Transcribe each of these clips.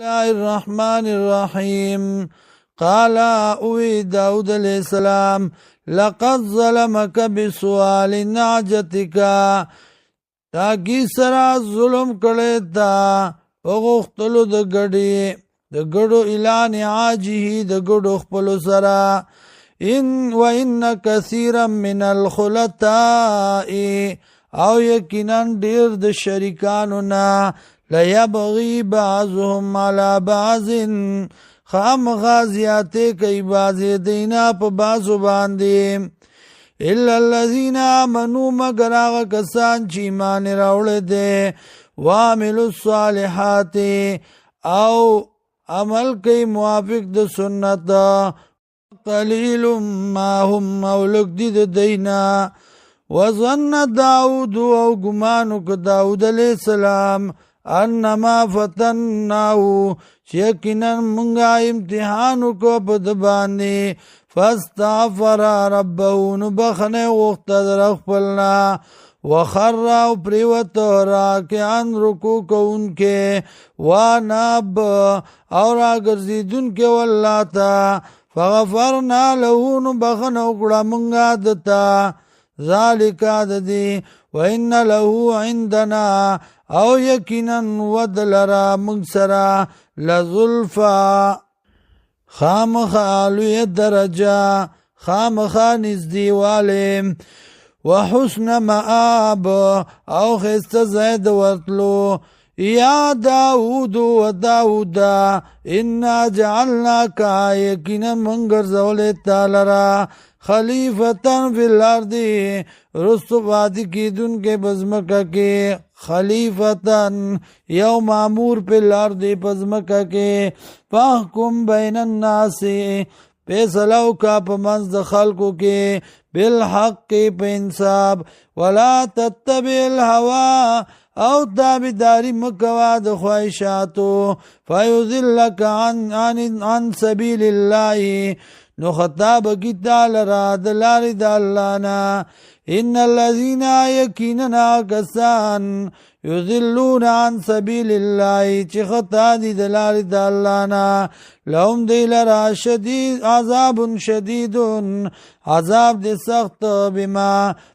الله الرحمن الرحيم قال اوي داود عليه السلام لقد ظلمك بسؤال نعجتك تاکی سرا ظلم کړی تا وغختلو د ګډو اعلان عاجه د ګډو خپلو سرا وان كثيرا من الخلطاء او یقینا ډیر د شریکانو نه ليبغي بعضهم على بعض خام غازیاته کوي بازی دینا په بازو باندې الا الذين امنوا مگر هغه کسان چې ایمان راوړل دي وعملوا الصالحات او عمل کوي موافق د سنت قليل ما هم مولک دي د دینا وظن داود او ګمانو ک داود علیہ السلام انما فتنناه یقینا منگا امتحانو کو پد باندې فاستغفر ربه نبخنه وقت در خپلنا وخر او پریوت راکعا رکوع کونکه واناب اور اگرزیدون کے والله تا فغفرنا له نبخنه وکړه منگا دتا ذالک عددی وان له عندنا او یقینا ودلرا منسرا لزلفا خامخا لوی درجه خامخا نزدی والیم وحسن مآب او خست زید ورتلو یا داود و داودا انا جعلناک یقینا منگر زولتا لرا خلیفتن فی الارض رستو بادی کی دن کے بزمکہ کے خلیفتن یو معمور پی الارض بزمکہ کے فاحکم بین الناس پیسلو کا پمنز خلقو کے بالحق پہ انصاب ولا تتبع الہوا او تابداری مکوا د خواہشاتو فیضلک عن سبیل اللہ نو خطاب کی تعالی را دلاری دا اللہ نا ان الذین یقیننا کسان یضلون عن سبیل اللہ چی خطا دی دلاری دا اللہ نا لهم دی لرا شدید عذاب شدید عذاب دی سخت بما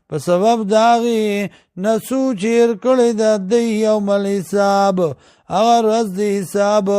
پسبب داغی نسو چیر کلی دا دی یوم الحساب اگر رز دی حساب